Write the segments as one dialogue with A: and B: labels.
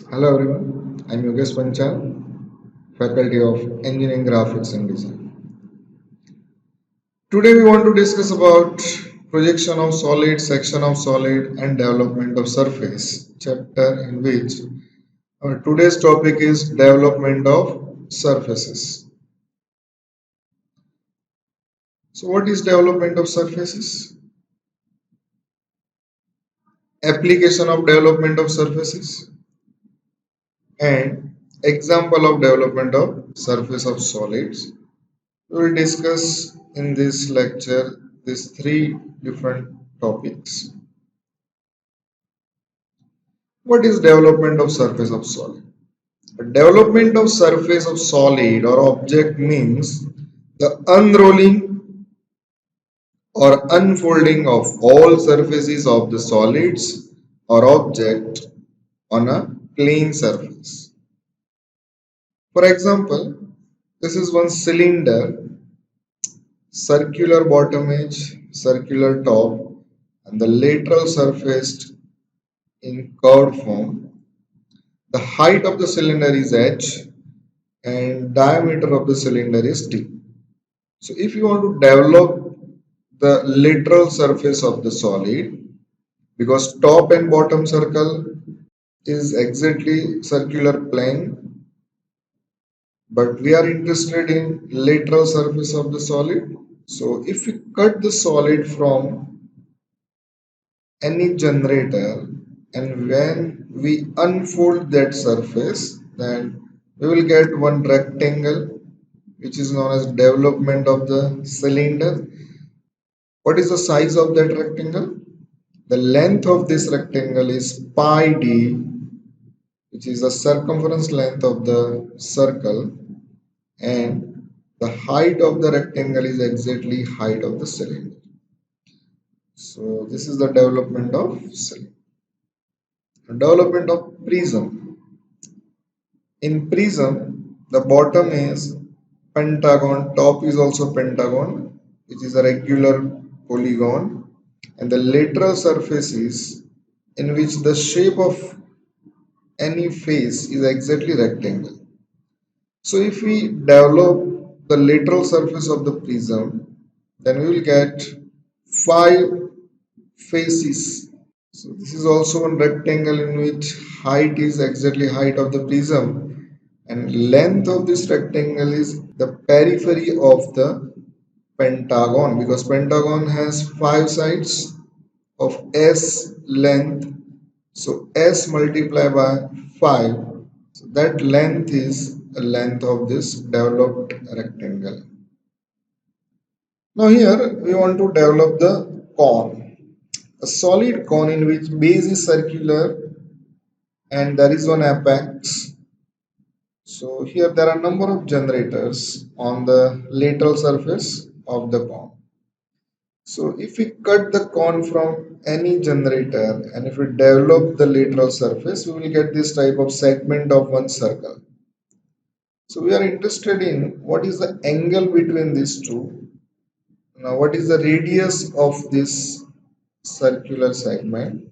A: Hello everyone, I'm Yogesh Panchal, Faculty of Engineering Graphics and Design. Today we want to discuss about projection of solid, section of solid and development of surface, chapter in which our today's topic is development of surfaces. So what is development of surfaces? Application of development of surfaces and example of development of surface of solids. We will discuss in this lecture these three different topics. What is development of surface of solid? Development of surface of solid or object means the unrolling or unfolding of all surfaces of the solids or object on a plane surface. For example, this is one cylinder, circular bottom edge, circular top, and the lateral surface in curved form. The height of the cylinder is h and diameter of the cylinder is d. So if you want to develop the lateral surface of the solid, because top and bottom circle is exactly circular plane, but we are interested in lateral surface of the solid. So if we cut the solid from any generator and when we unfold that surface, then we will get one rectangle which is known as development of the cylinder. What is the size of that rectangle? The length of this rectangle is pi d, which is the circumference length of the circle, and the height of the rectangle is exactly height of the cylinder. So this is the development of cylinder. Development of prism. In prism, the bottom is pentagon, top is also pentagon, which is a regular polygon, and the lateral surfaces in which the shape of any face is exactly rectangle. So if we develop the lateral surface of the prism, then we will get five faces. So this is also one rectangle in which height is exactly height of the prism and length of this rectangle is the periphery of the pentagon, because pentagon has five sides of s length. So s multiplied by 5. So that length is the length of this developed rectangle. Now here we want to develop the cone. A solid cone in which base is circular and there is one apex. So here there are number of generators on the lateral surface of the cone. So if we cut the cone from any generator and if we develop the lateral surface, we will get this type of segment of one circle. So we are interested in what is the angle between these two. Now what is the radius of this circular segment?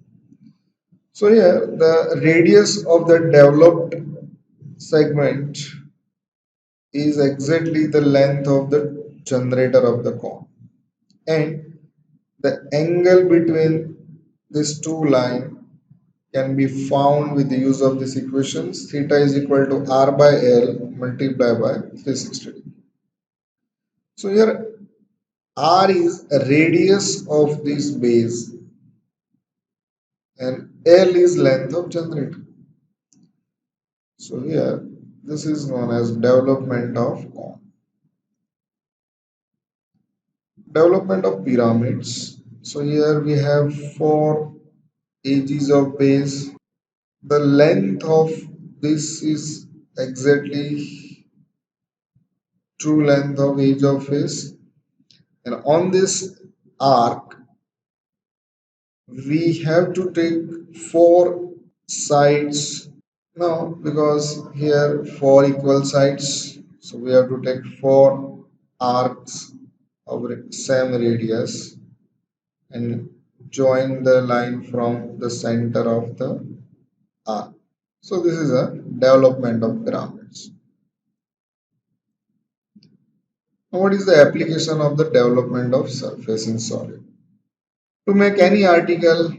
A: So here the radius of the developed segment is exactly the length of the generator of the cone, and the angle between these two lines can be found with the use of these equations. Theta is equal to r by l multiplied by 360 degree. So here r is a radius of this base and l is length of generator. So here this is known as development of cone. Development of pyramids. So here we have four edges of base. The length of this is exactly true length of edge of face, and on this arc we have to take four sides now, because here four equal sides, so we have to take four arcs of same radius and join the line from the center of the arc. So this is a development of pyramids. Now, what is the application of the development of surface in solid? To make any article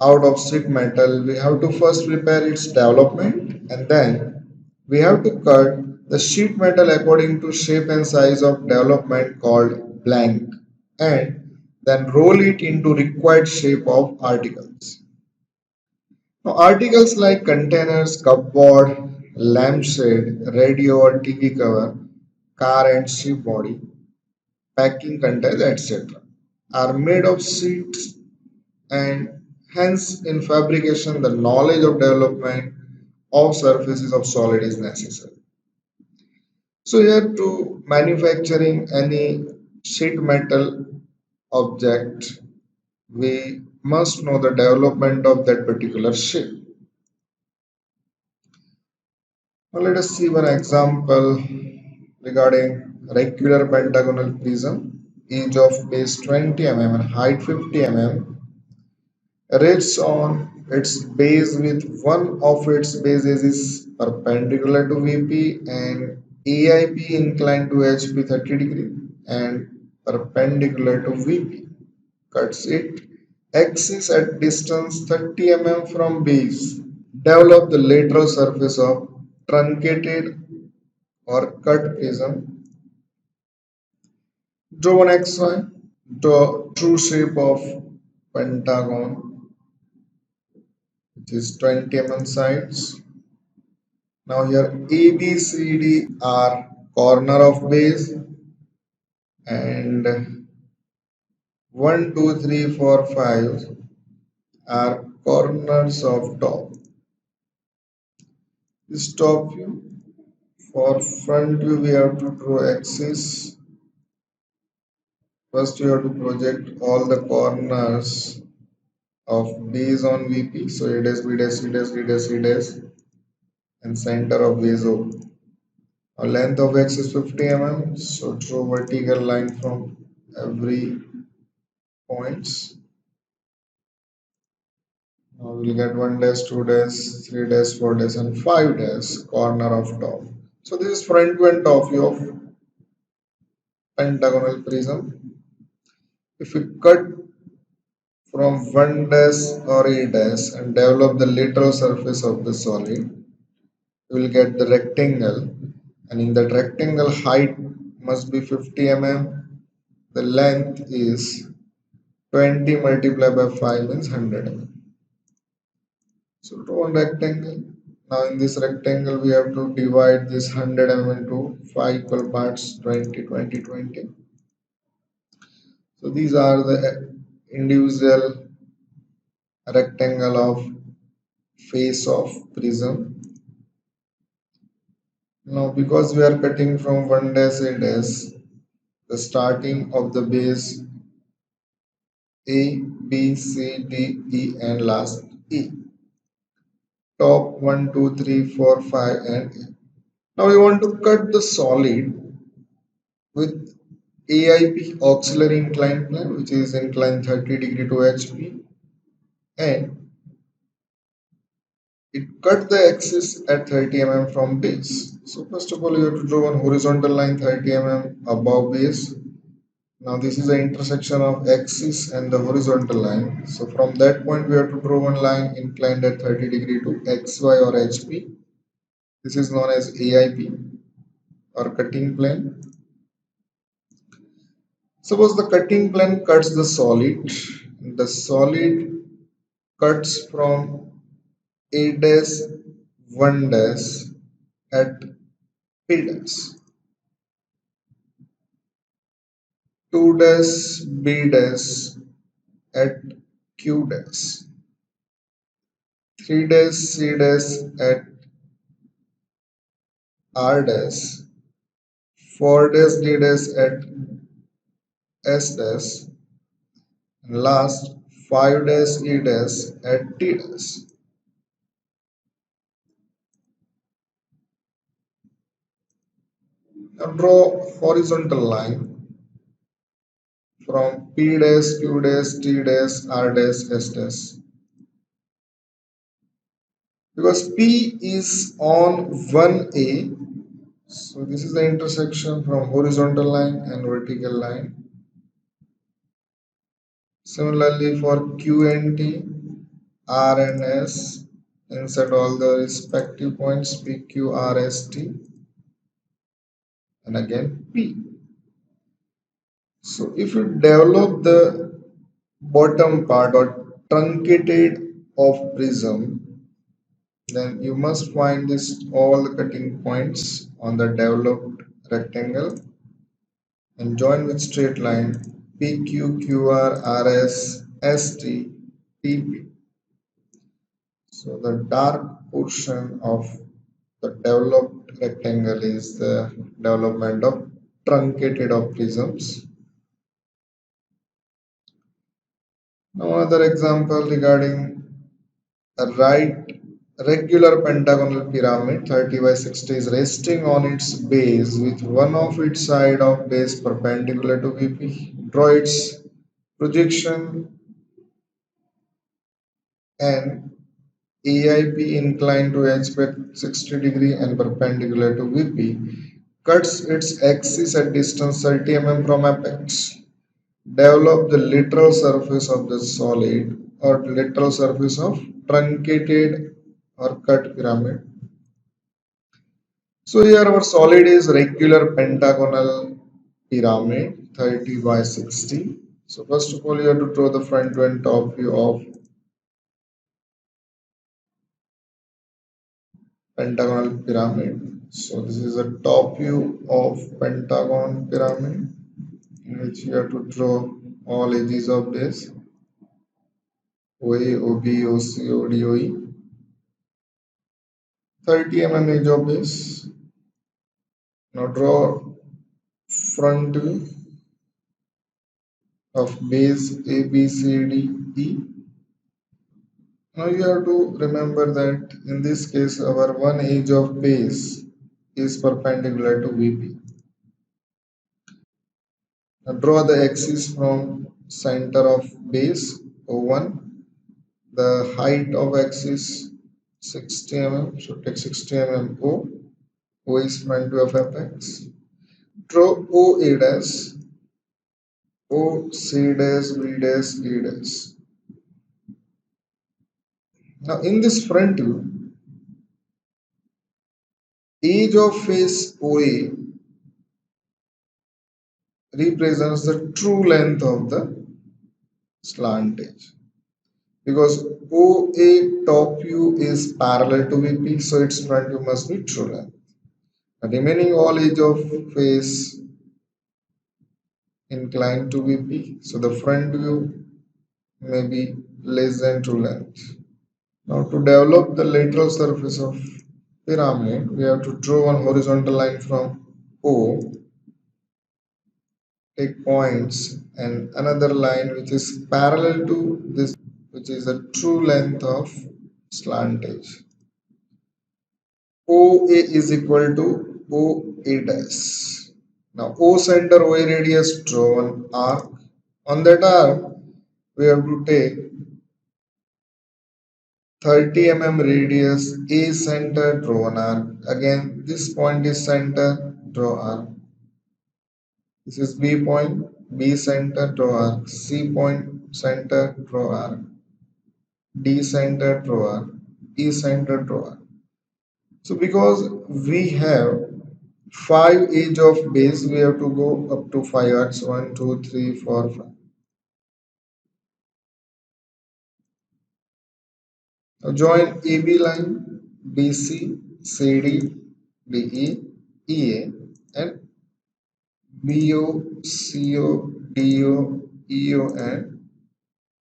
A: out of sheet metal, we have to first prepare its development and then we have to cut the sheet metal according to shape and size of development called blank and then roll it into required shape of articles. Now, articles like containers, cupboard, lampshade, radio or TV cover, car and ship body, packing containers, etc. are made of sheets and hence in fabrication the knowledge of development of surfaces of solid is necessary. So here to manufacturing any sheet metal object we must know the development of that particular shape. Now let us see one example regarding regular pentagonal prism, edge of base 20 mm and height 50 mm, rests on its base with one of its bases is perpendicular to VP and AIP inclined to HP 30 degree and perpendicular to VP. Cuts it axis at distance 30 mm from base. Develop the lateral surface of truncated or cut prism. Draw an XY. Draw true shape of pentagon which is 20 mm sides. Now here A, B, C, D are corner of base and 1, 2, 3, 4, 5 are corners of top. This top view. For front view we have to draw axis. First we have to project all the corners of base on VP. So A dash, B dash, C dash, D dash, C dash and center of base O. Our length of x is 50 mm. So draw vertical line from every points. Now we'll get 1 dash, 2 dash, 3 dash, 4 dash and 5 dash corner of top. So this is front view and top view of pentagonal prism. If we cut from 1 dash or a dash and develop the lateral surface of the solid, we will get the rectangle and in that rectangle height must be 50 mm. The length is 20 multiplied by 5 means 100 mm. So draw one rectangle. Now in this rectangle we have to divide this 100 mm into 5 equal parts 20, 20, 20. So these are the individual rectangle of face of prism. Now because we are cutting from 1 dash a dash, the starting of the base A, B, C, D, E and last E. Top 1, 2, 3, 4, 5 and E. Now we want to cut the solid with AIP auxiliary inclined plane which is inclined 30 degree to HP and it cut the axis at 30 mm from base. So first of all you have to draw one horizontal line 30 mm above base. Now this is the intersection of axis and the horizontal line. So from that point we have to draw one line inclined at 30 degree to XY or HP. This is known as AIP or cutting plane. Suppose the cutting plane cuts the solid. The solid cuts from A dash 1 dash at P dash, 2 dash B dash at Q dash, 3 dash C dash at R dash, 4 dash D dash at S dash, and last 5 dash E dash at T dash. Now draw horizontal line from P dash, Q dash, T dash, R dash, S dash. because P is on 1A. So this is the intersection from horizontal line and vertical line. Similarly for Q and T, R and S, insert all the respective points P, Q, R, S, T, and again P. So if you develop the bottom part or truncated of prism, then you must find this all the cutting points on the developed rectangle and join with straight line PQ, QR, RS, ST, TP. So the dark portion of the developed rectangle is the development of truncated of prisms. Now another example regarding a right regular pentagonal pyramid 30 by 60 is resting on its base with one of its side of base perpendicular to VP. Draw its projection and AIP inclined to H by 60 degree and perpendicular to VP cuts its axis at distance 30 mm from apex. Develop the lateral surface of the solid or lateral surface of truncated or cut pyramid. So here our solid is regular pentagonal pyramid 30 by 60. So first of all you have to draw the front view and top view of pentagonal pyramid. So this is a top view of pentagon pyramid in which you have to draw all edges of this OA, OB, OC, OD, OE. 30 mm edge of this. Now draw front view of base A, B, C, D, E. Now you have to remember that in this case our one edge of base is perpendicular to VP. Now draw the axis from center of base O1. The height of axis 60 mm, so take 60 mm O. O is front view of apex. Draw OA dash, O C dash, B dash, E dash. Now in this front view, edge of face OA represents the true length of the slant edge because OA top view is parallel to VP, so its front view must be true length. The remaining all edge of face inclined to VP, so the front view may be less than true length. Now to develop the lateral surface of pyramid, we have to draw one horizontal line from O, take points and another line which is parallel to this, which is the true length of slant edge. OA is equal to OA dash. Now O center OA radius, draw one arc. On that arc we have to take 30 mm radius A center, draw an arc. Again this point is center, draw arc. This is B point, B center, draw arc. C point, center, draw arc. D center, draw arc. E center, draw arc. So because we have 5 edge of base, we have to go up to 5 arcs. 1, 2, 3, 4, 5. Now join AB line, BC, CD, DE, EA and BO, CO, DO, EO and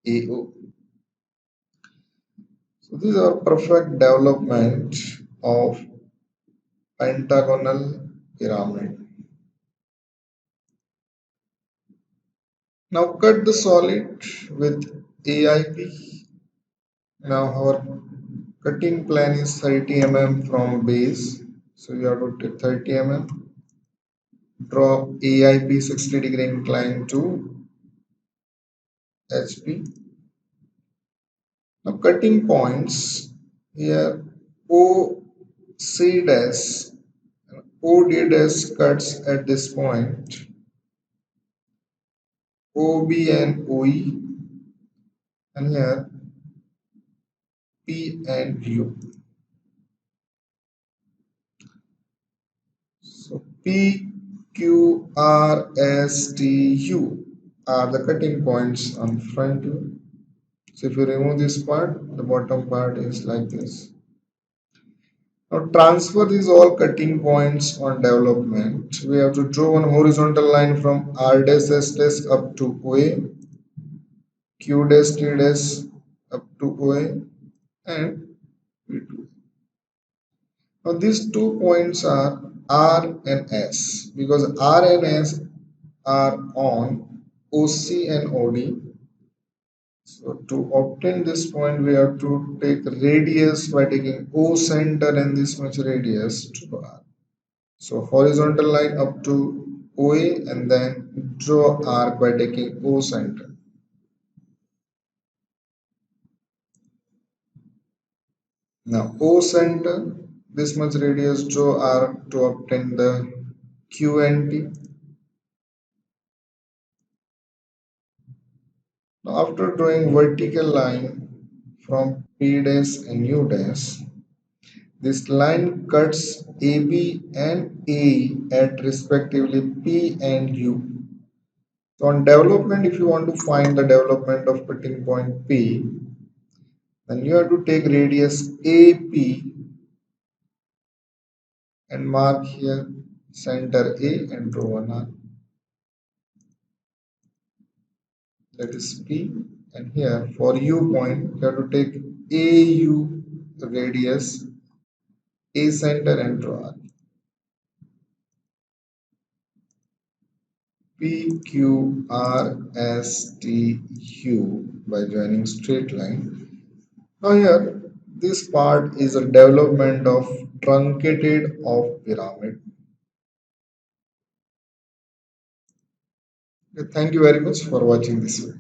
A: AO. So these are perfect development of pentagonal pyramid. Now cut the solid with AIP. Now our cutting plan is 30 mm from base. So you have to take 30 mm. Draw AIP 60-degree incline to HP. Now cutting points here OC dash, OD dash cuts at this point, OB and OE, and here P and U. So P, Q, R, S, T, U are the cutting points on front view. So if you remove this part, the bottom part is like this. Now transfer these all cutting points on development. We have to draw one horizontal line from R dash S dash up to OA, Q dash T dash up to OA, and P2. Now these 2 points are R and S because R and S are on OC and OD. So to obtain this point, we have to take radius by taking O center and this much radius to R. So horizontal line up to OA and then draw arc by taking O center. Now O center, this much radius draw arc to obtain the Q and T. Now after drawing vertical line from P dash and U dash, this line cuts AB and A at respectively P and U. So on development, if you want to find the development of cutting point P, then you have to take radius AP and mark here center A and draw one arc. That is P. And here for U point, you have to take AU radius, A center and draw arc. P, Q, R, S, T, U by joining straight line. Now here, this part is a development of truncated of pyramid. Okay, thank you very much for watching this video.